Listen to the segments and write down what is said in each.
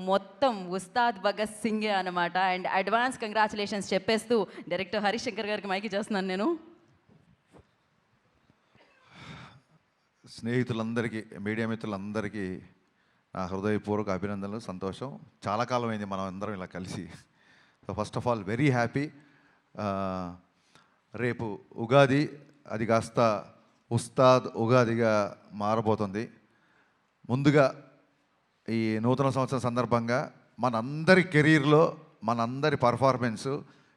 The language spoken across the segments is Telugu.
మొత్తం ఉస్తాద్ భగత్ సింగే అనమాట. అండ్ అడ్వాన్స్ కంగ్రాచులేషన్స్ చెప్పేస్తూ డైరెక్టర్ హరిశంకర్ గారికి మైకి చేస్తున్నాను నేను. స్నేహితులందరికీ, మీడియా మిత్రులందరికీ నా హృదయపూర్వక అభినందనలు. సంతోషం, చాలా కాలం అయింది మనం అందరం ఇలా కలిసి. So first of all very happy. రేపు ఉగాది, అది కాస్త ఉస్తాద్ ఉగాదిగా మారబోతుంది. ముందుగా ఈ నూతన సంవత్సరం సందర్భంగా మనందరి కెరీర్లో మనందరి పర్ఫార్మెన్సు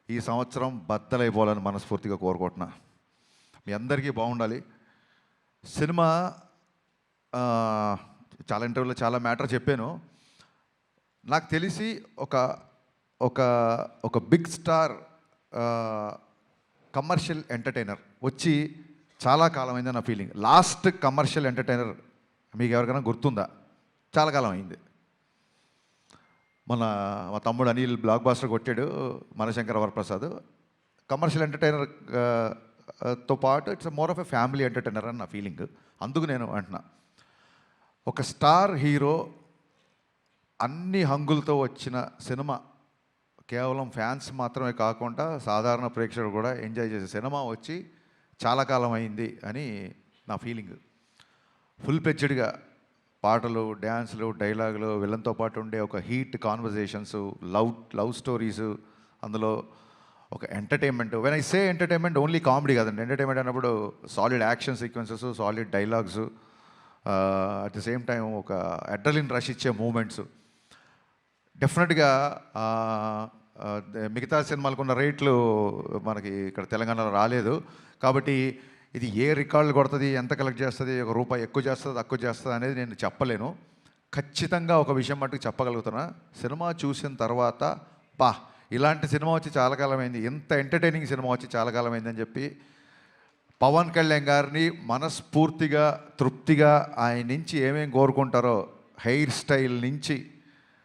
ఈ సంవత్సరం బద్దలైపోవాలని మనస్ఫూర్తిగా కోరుకుంటున్నా. మీ అందరికీ బాగుండాలి. సినిమా చాలా ఇంటర్వ్యూలో చాలా మ్యాటర్ చెప్పాను. నాకు తెలిసి ఒక ఒక ఒక బిగ్ స్టార్ కమర్షియల్ ఎంటర్టైనర్ వచ్చి చాలా కాలమైంది నా ఫీలింగ్. లాస్ట్ కమర్షియల్ ఎంటర్టైనర్ మీకు ఎవరికైనా గుర్తుందా? చాలా కాలం అయింది. మా తమ్ముడు అనిల్ బ్లాక్ బాస్టర్ కొట్టాడు, మనశంకర వరప్రసాద్. కమర్షియల్ ఎంటర్టైనర్ తో పాటు it's more of a family entertainer అని నా ఫీలింగ్. అందుకు నేను అంటున్నా, ఒక స్టార్ హీరో అన్ని హంగులతో వచ్చిన సినిమా, కేవలం ఫ్యాన్స్ మాత్రమే కాకుండా సాధారణ ప్రేక్షకుడు కూడా ఎంజాయ్ చేసే సినిమా వచ్చి చాలా కాలం అయింది అని నా ఫీలింగ్. ఫుల్ పెచ్డ్గా పాటలు, డ్యాన్సులు, డైలాగులు, విలన్తో పాటు ఉండే ఒక హీట్ కాన్వర్జేషన్స్, లవ్ స్టోరీసు, అందులో ఒక entertainment. When I say entertainment only comedy కాదండి. ఎంటర్టైన్మెంట్ అన్నప్పుడు solid action sequences, solid dialogues, at the same time ఒక అడ్రలిన్ రష్ ఇచ్చే మూమెంట్స్. డెఫినెట్గా మిగతా సినిమాలకు ఉన్న రేట్లు మనకి ఇక్కడ తెలంగాణలో రాలేదు. కాబట్టి ఇది ఏ రికార్డులు కొడుతుంది, ఎంత కలెక్ట్ చేస్తుంది, ఒక రూపాయి ఎక్కువ చేస్తుంది తక్కువ చేస్తుంది అనేది నేను చెప్పలేను. ఖచ్చితంగా ఒక విషయం మట్టుకు చెప్పగలుగుతున్నా, సినిమా చూసిన తర్వాత ఇలాంటి సినిమా వచ్చి చాలా కాలమైంది, ఇంత ఎంటర్టైనింగ్ సినిమా వచ్చి చాలా కాలమైందని చెప్పి పవన్ కళ్యాణ్ గారిని మనస్ఫూర్తిగా తృప్తిగా ఆయన నుంచి ఏమేం కోరుకుంటారో, హెయిర్ స్టైల్ నుంచి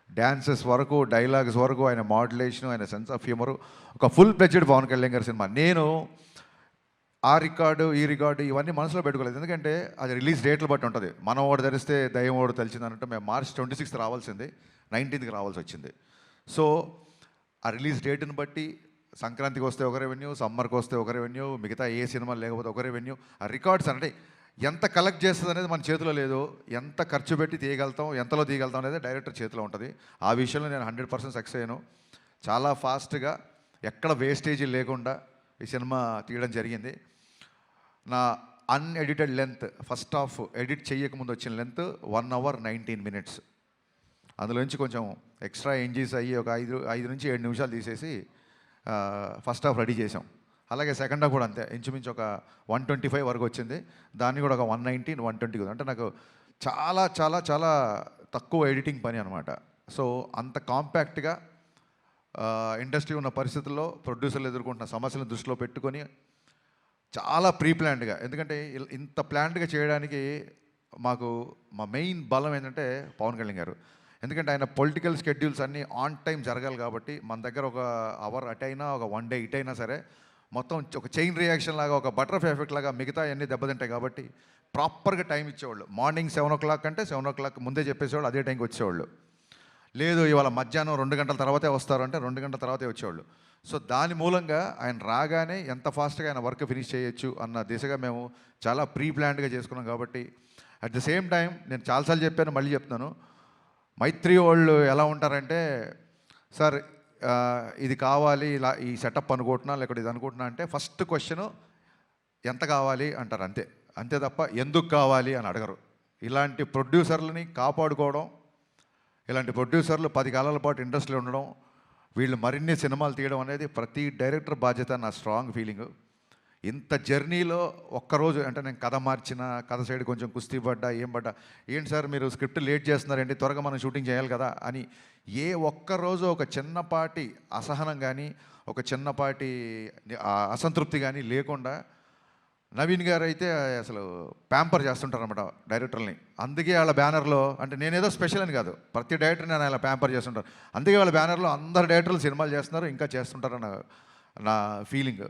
డ్యాన్సెస్ వరకు, డైలాగ్స్ వరకు, ఆయన మాడ్యులేషను, ఆయన సెన్స్ ఆఫ్ హ్యూమరు, ఒక ఫుల్ ప్లెడ్జ్డ్ పవన్ కళ్యాణ్ గారి సినిమా. నేను ఆ రికార్డు ఈ రికార్డు ఇవన్నీ మనసులో పెట్టుకోలేదు, ఎందుకంటే అది రిలీజ్ డేట్లు బట్టి ఉంటుంది. మనం ఓడి ధరిస్తే దయ్యం ఓడి తెలిసింది అన్నట్టు మేము మార్చ్ 26th రావాల్సింది, 19th రావాల్సి వచ్చింది. సో ఆ రిలీజ్ డేట్ని బట్టి సంక్రాంతికి వస్తే ఒక రెవెన్యూ, సమ్మర్కి వస్తే ఒక రెవెన్యూ, మిగతా ఏ సినిమా లేకపోతే ఒక రెవెన్యూ. ఆ రికార్డ్స్ అంటే ఎంత కలెక్ట్ చేస్తుంది అనేది మన చేతిలో లేదు. ఎంత ఖర్చు పెట్టి తీయగలుగుతాం, ఎంతలో తీయగలుగుతాం అనేది డైరెక్టర్ చేతిలో ఉంటుంది. ఆ విషయంలో నేను 100% సక్సెస్ అయ్యాను. చాలా ఫాస్ట్గా ఎక్కడ వేస్టేజీ లేకుండా ఈ సినిమా తీయడం జరిగింది. నా unedited length, first half edit చేయకముందు వచ్చిన లెంత్ 1 hour 19 minutes. అందులోంచి కొంచెం ఎక్స్ట్రా ఎంజీస్ అయ్యి ఒక 5 నుంచి 7 నిమిషాలు తీసేసి ఫస్ట్ హాఫ్ రెడీ చేసాం. అలాగే సెకండ్ హాఫ్ కూడా అంతే, ఇంచుమించు ఒక 125 వరకు వచ్చింది. దాన్ని కూడా ఒక 119, 120. అంటే నాకు చాలా చాలా చాలా తక్కువ ఎడిటింగ్ పని అనమాట. సో అంత కాంపాక్ట్గా ఇండస్ట్రీ ఉన్న పరిస్థితుల్లో ప్రొడ్యూసర్లు ఎదుర్కొంటున్న సమస్యలను దృష్టిలో పెట్టుకొని చాలా ప్రీ ప్లాన్డ్గా, ఎందుకంటే ఇంత ప్లాన్డ్గా చేయడానికి మా మెయిన్ బలం ఏంటంటే పవన్ కళ్యాణ్ గారు. ఎందుకంటే ఆయన పొలిటికల్ స్కెడ్యూల్స్ అన్నీ ఆన్ టైం జరగాలి కాబట్టి మన దగ్గర ఒక అవర్ అటు అయినా, ఒక 1 day ఇటైనా సరే మొత్తం ఒక చైన్ రియాక్షన్ లాగా, ఒక బటర్ఫ్లై ఎఫెక్ట్ లాగా మిగతా అన్నీ దెబ్బతింటాయి. కాబట్టి ప్రాపర్గా టైం ఇచ్చేవాళ్ళు. మార్నింగ్ 7 o'clock అంటే 7 o'clock ముందే చెప్పేసేవాళ్ళు, అదే టైంకి వచ్చేవాళ్ళు. లేదు ఇవాళ మధ్యాహ్నం 2 గంటల తర్వాతే వస్తారు అంటే 2 గంటల తర్వాతే వచ్చేవాళ్ళు. సో దాని మూలంగా ఆయన రాగానే ఎంత ఫాస్ట్గా ఆయన వర్క్ ఫినిష్ చేయొచ్చు అన్న దిశగా మేము చాలా ప్రీ ప్లాన్డ్గా చేసుకున్నాం. కాబట్టి అట్ ద సేమ్ టైం నేను చాలాసార్లు చెప్పాను, మళ్ళీ చెప్తున్నాను, మైత్రి వాళ్ళు ఎలా ఉంటారంటే, సార్ ఇది కావాలి, ఇలా ఈ సెటప్ అనుకుంటున్నా, లేకపోతే ఇది అనుకుంటున్నా అంటే ఫస్ట్ క్వశ్చను ఎంత కావాలి అంటారు, అంతే. అంతే తప్ప ఎందుకు కావాలి అని అడగరు. ఇలాంటి ప్రొడ్యూసర్లని కాపాడుకోవడం, ఇలాంటి ప్రొడ్యూసర్లు 10 కాలాల పాటు ఇండస్ట్రీలో ఉండడం, వీళ్ళు మరిన్ని సినిమాలు తీయడం అనేది ప్రతి డైరెక్టర్ బాధ్యత, నా స్ట్రాంగ్ ఫీలింగు. ఇంత జర్నీలో ఒక్కరోజు అంటే నేను కథ మార్చిన, కథ సైడ్ కొంచెం కుస్తీ పడ్డా, ఏం పడ్డా, ఏంటి సార్ మీరు స్క్రిప్ట్ లేట్ చేస్తున్నారండి, త్వరగా మనం షూటింగ్ చేయాలి కదా అని ఏ ఒక్కరోజు ఒక చిన్నపాటి అసహనం కానీ, ఒక చిన్నపాటి అసంతృప్తి కానీ లేకుండా నవీన్ గారు అయితే అసలు ప్యాంపర్ చేస్తుంటారన్నమాట డైరెక్టర్ని. అందుకే వాళ్ళ బ్యానర్లో, అంటే నేనేదో స్పెషల్ అని కాదు, ప్రతి డైరెక్టర్ని నేను అలా ప్యాంపర్ చేస్తుంటారు. అందుకే వాళ్ళ బ్యానర్లో అందరు డైరెక్టర్లు సినిమాలు చేస్తున్నారు, ఇంకా చేస్తుంటారన్న నా ఫీలింగ్.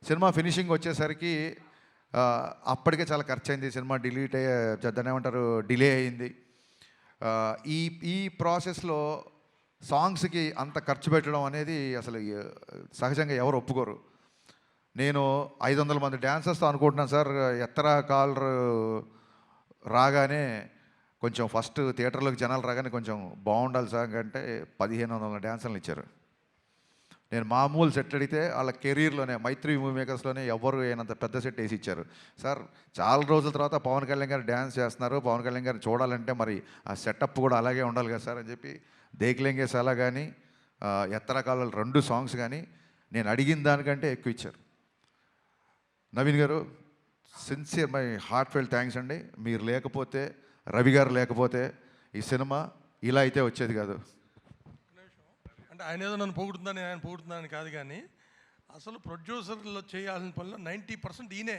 సినిమా ఫినిషింగ్ వచ్చేసరికి అప్పటికే చాలా ఖర్చు అయింది. సినిమా దాన్ని ఏమంటారు, డిలే అయింది. ఈ ఈ ప్రాసెస్లో సాంగ్స్కి అంత ఖర్చు పెట్టడం అనేది అసలు సహజంగా ఎవరు ఒప్పుకోరు. నేను 500 మంది డ్యాన్సర్స్తో అనుకుంటున్నాను సార్, ఎత్తరా కాలర్ రాగానే కొంచెం ఫస్ట్ థియేటర్లోకి జనాలు రాగానే కొంచెం బాగుండాలి సార్ అంటే 1500 డ్యాన్సర్లు ఇచ్చారు. నేను మామూలు సెట్ అడిగితే వాళ్ళ కెరీర్లోనే మైత్రి మూవీ మేకర్స్లోనే ఎవరు అయినంత పెద్ద సెట్ వేసి ఇచ్చారు. సార్ చాలా రోజుల తర్వాత పవన్ కళ్యాణ్ గారు డ్యాన్స్ చేస్తున్నారు, పవన్ కళ్యాణ్ గారిని చూడాలంటే మరి ఆ సెటప్ కూడా అలాగే ఉండాలి కదా సార్ అని చెప్పి దేక్లేంగే సాలా కానీ ఎత్తరకాల 2 సాంగ్స్ కానీ నేను అడిగిన దానికంటే ఎక్కువ ఇచ్చారు. నవీన్ గారు sincere my heart felt thanks అండి. మీరు లేకపోతే, రవి గారు లేకపోతే ఈ సినిమా ఇలా అయితే వచ్చేది కాదు. అంటే ఆయన ఏదో నన్ను పొగుడుతుందని ఆయన పొగుడుతున్నాను కాదు, కానీ అసలు ప్రొడ్యూసర్లో చేయాల్సిన పనిలో 90%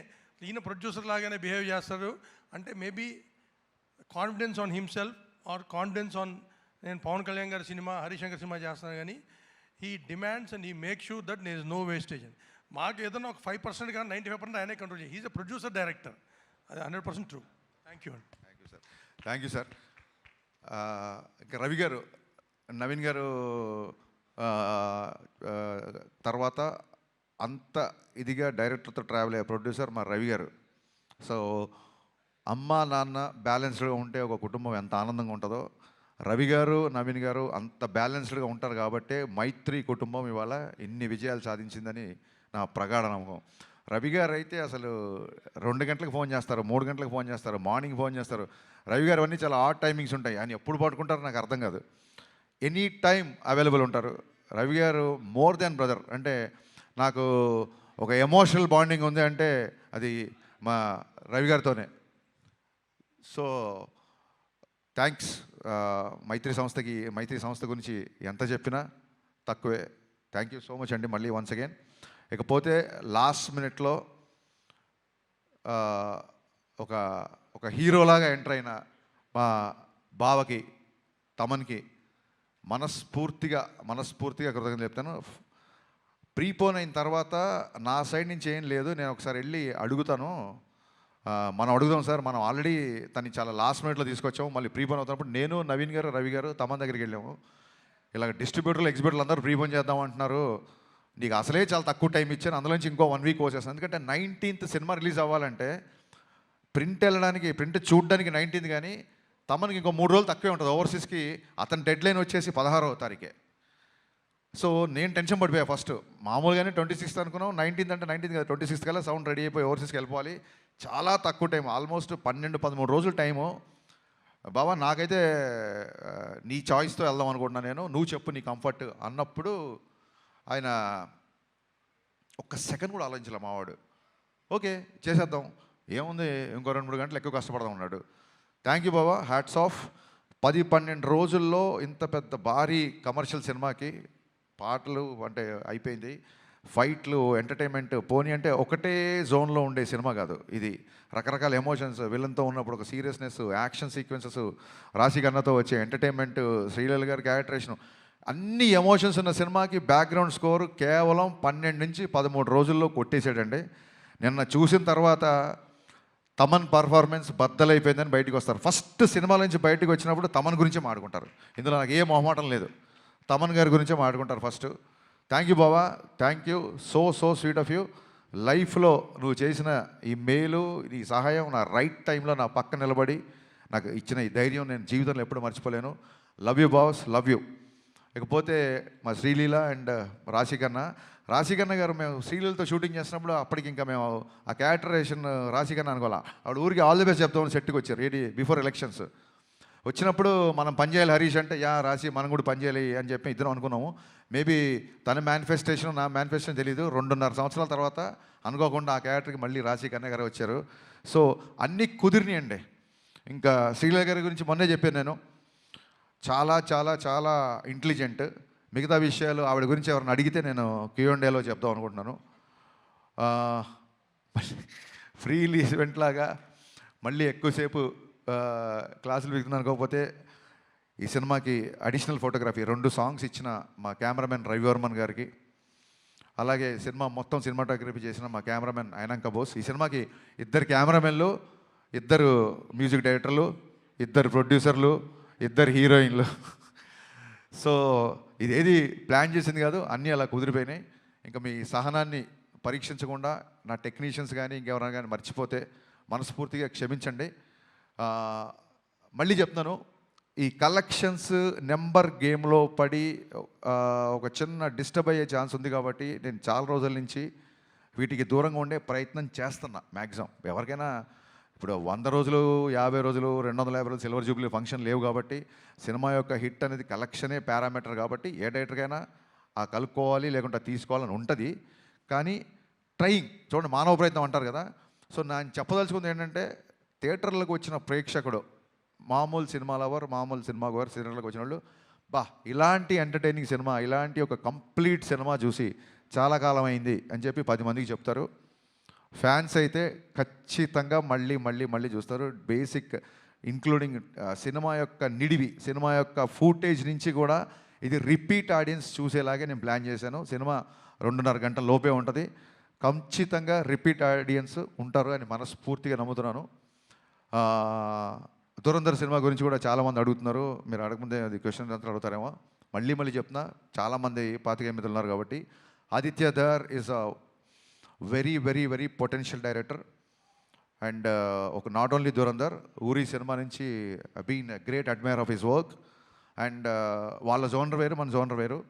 ఈయన ప్రొడ్యూసర్ లాగానే బిహేవ్ చేస్తారు. అంటే maybe confidence on himself or confidence on నేను పవన్ కళ్యాణ్ గారి సినిమా, హరిశంకర్ సినిమా చేస్తున్నాను, కానీ he demands and he make sure that there is no wastage. మాకు ఏదైనా ఒక 5% కానీ 95% ఆయనే కంట్రోల్ చేయాలి. హీజ్ ఎ ప్రొడ్యూసర్ డైరెక్టర్, అది 100% ట్రూ. థ్యాంక్ యూ అండి. Thank you sir. Thank you sir. ఇంకా రవి గారు, నవీన్ గారు తర్వాత అంత ఇదిగా డైరెక్టర్తో ట్రావెల్ అయ్యే ప్రొడ్యూసర్ మా రవి గారు. సో అమ్మ నాన్న బ్యాలెన్స్డ్గా ఉంటే ఒక కుటుంబం ఎంత ఆనందంగా ఉంటుందో, రవి గారు నవీన్ గారు అంత బ్యాలెన్స్డ్గా ఉంటారు కాబట్టి మైత్రి కుటుంబం ఇవాళ ఇన్ని విజయాలు సాధించిందని నా ప్రగాఢ నమ్మకం. రవి గారు అయితే అసలు 2 గంటలకు ఫోన్ చేస్తారు, 3 గంటలకు ఫోన్ చేస్తారు, మార్నింగ్ ఫోన్ చేస్తారు. రవి గారు అన్నీ చాలా ఆడ్ టైమింగ్స్ ఉంటాయి. ఆయన ఎప్పుడు పడుకుంటారో నాకు అర్థం కాదు. ఎనీ టైం అవైలబుల్ ఉంటారు. రవి గారు మోర్ దెన్ బ్రదర్. అంటే నాకు ఒక ఎమోషనల్ బాండింగ్ ఉంది అంటే అది మా రవి గారితోనే. So thanks. మైత్రి సంస్థ గురించి ఎంత చెప్పినా తక్కువే. థ్యాంక్ యూ సో మచ్ అండి మళ్ళీ వన్స్ అగైన్. ఇకపోతే లాస్ట్ మినిట్లో ఒక హీరోలాగా ఎంటర్ అయిన మా బావకి, తమన్కి మనస్ఫూర్తిగా కృతజ్ఞతలు చెప్తాను. ప్రీపోన్ అయిన తర్వాత నా సైడ్ నుంచి ఏం లేదు, నేను ఒకసారి వెళ్ళి అడుగుతాను. మనం అడుగుదాం సార్, మనం ఆల్రెడీ తను చాలా లాస్ట్ మినిట్లో తీసుకొచ్చాము. మళ్ళీ ప్రీపోన్ అవుతున్నప్పుడు నేను, నవీన్ గారు, రవి గారు తమన్ దగ్గరికి వెళ్ళాము. ఇలాగ డిస్ట్రిబ్యూటర్లు, ఎగ్జిబ్యూటర్లు అందరూ ప్రీపోన్ చేద్దాం అంటున్నారు, నీకు అసలే చాలా తక్కువ టైం ఇచ్చాను, అందులోంచి ఇంకో 1 వీక్ వచ్చేస్తాను. ఎందుకంటే 19th సినిమా రిలీజ్ అవ్వాలంటే ప్రింట్ చూడడానికి 19th, కానీ తమనికి ఇంకో 3 రోజులు తక్కువే ఉంటుంది. ఓవర్సీస్కి అతని డెడ్ లైన్ వచ్చేసి 16వ తారీఖే. సో నేను టెన్షన్ పడిపోయా ఫస్ట్. మామూలుగానే 26th అనుకున్నాం, 19th అంటే 19th కదా, 26th కల్లా సౌండ్ రెడీ అయిపోయి ఓవర్సీస్కి వెళ్ళిపోవాలి. చాలా తక్కువ టైం, ఆల్మోస్ట్ 12-13 రోజులు టైము. బాబా నాకైతే నీ చాయిస్తో వెళ్దాం అనుకుంటున్నాను, నేను నువ్వు చెప్పు నీ కంఫర్ట్ అన్నప్పుడు ఆయన ఒక్క సెకండ్ కూడా ఆలోచించలే మావాడు. ఓకే చేసేద్దాం, ఏముంది ఇంకో 2-3 గంటలు ఎక్కువ కష్టపడదాం అన్నాడు. Thank you Baba, hats off. 10-12 రోజుల్లో ఇంత పెద్ద భారీ కమర్షియల్ సినిమాకి పాటలు అంటే అయిపోయింది, ఫైట్లు, ఎంటర్టైన్మెంట్ పోనీ అంటే ఒకటే జోన్లో ఉండే సినిమా కాదు ఇది. రకరకాల ఎమోషన్స్, విలన్తో ఉన్నప్పుడు ఒక సీరియస్నెస్, యాక్షన్ సీక్వెన్సెస్, రాశికన్నతో వచ్చే ఎంటర్టైన్మెంట్, శ్రీలీల గారి క్యారెక్టరేషన్, అన్ని ఎమోషన్స్ ఉన్న సినిమాకి బ్యాక్గ్రౌండ్ స్కోర్ కేవలం 12-13 రోజుల్లో కొట్టేసాడండి. నిన్న చూసిన తర్వాత తమన్ పర్ఫార్మెన్స్ బద్దలైపోయిందని బయటకు వస్తారు. ఫస్ట్ సినిమాల నుంచి బయటకు వచ్చినప్పుడు తమన్ గురించే మాట్లాడుకుంటారు. ఇందులో నాకు ఏ మొహమాటం లేదు, తమన్ గారి గురించే మాట్లాడుకుంటారు first. Thank you Baba, thank you, so sweet of you. లైఫ్లో నువ్వు చేసిన ఈ మేలు, నీ సహాయం, నా రైట్ టైంలో నా పక్క నిలబడి నాకు ఇచ్చిన ఈ ధైర్యం నేను జీవితంలో ఎప్పుడు మర్చిపోలేను. Love you boss, love you. ఇకపోతే మా శ్రీలీల అండ్ రాశికన్న గారు, మేము శ్రీలీలతో షూటింగ్ చేసినప్పుడు అప్పటికి ఇంకా మేము ఆ క్యారెక్టరేషన్ రాశికన్న అనుకోవాలా, ఆవిడ ఊరికి ఆల్ ది బెస్ట్ చెప్తామని సెట్కి వచ్చారు ఏది బిఫోర్ ఎలక్షన్స్. వచ్చినప్పుడు మనం పనిచేయాలి హరీష్ అంటే, యా రాశి మనం కూడా పనిచేయాలి అని చెప్పి ఇద్దరం అనుకున్నాము. మేబీ తన మేనిఫెస్టేషన్ నా మేనిఫెస్టేషన్ తెలీదు. 2.5 సంవత్సరాల తర్వాత అనుకోకుండా ఆ క్యారెక్టర్కి మళ్ళీ రాశికన్న గారు వచ్చారు. సో అన్నీ కుదిరినాయండి. ఇంకా శ్రీలీల గారి గురించి మొన్నే చెప్పాను నేను, చాలా చాలా చాలా ఇంటెలిజెంట్. మిగతా విషయాలు ఆవిడ గురించి ఎవరిని అడిగితే నేను Q&Aలో చెప్దాం అనుకుంటున్నాను. ఫ్రీ ఈవెంట్ లాగా మళ్ళీ ఎక్కువసేపు క్లాసులు విగుతున్నాను అనుకోకపోతే, ఈ సినిమాకి అడిషనల్ ఫోటోగ్రఫీ 2 సాంగ్స్ ఇచ్చిన మా కెమెరామెన్ రవివర్మన్ గారికి, అలాగే సినిమా మొత్తం సినిమాటోగ్రఫీ చేసిన మా కెమెరామెన్ అయినంక బోస్. ఈ సినిమాకి 2 కెమెరామెన్లు, 2 మ్యూజిక్ డైరెక్టర్లు, 2 ప్రొడ్యూసర్లు, ఇద్దరు హీరోయిన్లు. సో ఇదేది ప్లాన్ చేసింది కాదు, అన్నీ అలా కుదిరిపోయినాయి. ఇంకా మీ సహనాన్ని పరీక్షించకుండా నా టెక్నీషియన్స్ కానీ ఇంకెవరైనా కానీ మర్చిపోతే మనస్ఫూర్తిగా క్షమించండి. ఆ, మళ్ళీ చెప్తున్నాను, ఈ కలెక్షన్స్ నెంబర్ గేమ్లో పడి ఒక చిన్న డిస్టర్బ్ అయ్యే ఛాన్స్ ఉంది. కాబట్టి నేను చాలా రోజుల నుంచి వీటికి దూరంగా ఉండే ప్రయత్నం చేస్తున్నా మ్యాక్సిమం. ఎవరికైనా ఇప్పుడు 100 రోజులు, 50 రోజులు, 250 రోజులు సిల్వర్ జూబ్లీ ఫంక్షన్ లేవు. కాబట్టి సినిమా యొక్క హిట్ అనేది కలెక్షనే పారామీటర్. కాబట్టి ఏ డైరెక్టర్కైనా ఆ కలుపుకోవాలి లేకుంటే తీసుకోవాలని ఉంటుంది. కానీ ట్రయింగ్ చూడండి, మానవ ప్రయత్నం అంటారు కదా. సో నేను చెప్పదలుచుకుంది ఏంటంటే, థియేటర్లకు వచ్చిన ప్రేక్షకుడు, మామూలు సినిమా లవర్, మామూలు సినిమా గోవర్, థియేటర్లకు వచ్చిన వాళ్ళు ఇలాంటి ఎంటర్టైనింగ్ సినిమా, ఇలాంటి ఒక కంప్లీట్ సినిమా చూసి చాలా కాలం అయింది అని చెప్పి 10 మందికి చెప్తారు. ఫ్యాన్స్ అయితే ఖచ్చితంగా మళ్ళీ మళ్ళీ మళ్ళీ చూస్తారు. బేసిక్ ఇంక్లూడింగ్ సినిమా యొక్క నిడివి, సినిమా యొక్క ఫూటేజ్ నుంచి కూడా ఇది రిపీట్ ఆడియన్స్ చూసేలాగే నేను ప్లాన్ చేశాను. సినిమా 2.5 గంటల లోపే ఉంటుంది. ఖచ్చితంగా రిపీట్ ఆడియన్స్ ఉంటారు అని మనస్ఫూర్తిగా నమ్ముతున్నాను. దురంధర్ సినిమా గురించి కూడా చాలామంది అడుగుతున్నారు. మీరు అడగముందే అది క్వశ్చన్ అంతా అడుగుతారేమో. మళ్ళీ మళ్ళీ చెప్తున్నా, చాలామంది 25 ఉన్నారు కాబట్టి. Aditya Dhar is a very very very potential director. And ఒక not only Dhurandhar, Uri cinema నుంచి been great admirer of his work. And వాళ్ళ జోనర్ వేరు, మన జోనర్ వేరు.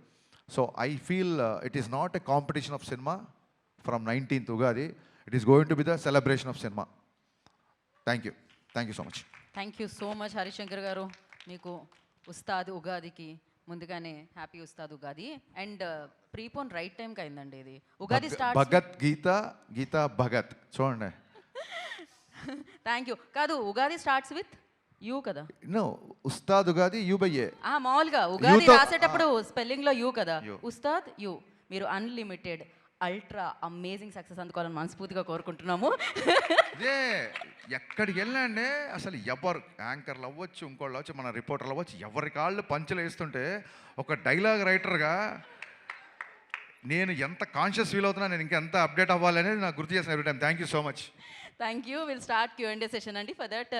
So I feel it is not a competition of cinema from 19th Ugadi. It is going to be the celebration of cinema. Thank you so much. Thank you so much Harishankar గారు. మీకు ఉస్తాద్ ఉగాదికి ముందుగానే happy Ustaad Ugadi. And prepone right టైంకి అయిందండి ఇది. ఉగాది స్టార్ట్ భగత్ గీత భగత్ చూడండి. Thank you. కాదు, ఉగాది స్టార్ట్స్ విత్ యూ కదా. No, Ustaad Ugadi U by A. మామూలుగా ఉగాది తో- రాసేటప్పుడు స్పెల్లింగ్ లో యూ కదా. యూ. ఉస్తాద్ యూ. మీరు అన్లిమిటెడ్ అల్ట్రా అమేజింగ్ సక్సెస్ అందుకోవాలని మనస్ఫూర్తిగా కోరుకుంటున్నాము. ఇదే ఎక్కడికి వెళ్ళండి అసలు ఎవరు యాంకర్లు అవ్వచ్చు, ఇంకోళ్ళు అవ్వచ్చు, మన రిపోర్టర్లు అవ్వచ్చు, ఎవరి కాళ్ళు పంచులు వేస్తుంటే ఒక డైలాగ్ రైటర్గా నేను ఎంత కాన్షియస్ ఫీల్ అవుతున్నా, నేను ఇంకా ఎంత అప్డేట్ అవ్వాలి అనేది నాకు గుర్తు చేసిన every time. Thank you so much. Thank you. Will start Q&A session అండి. For that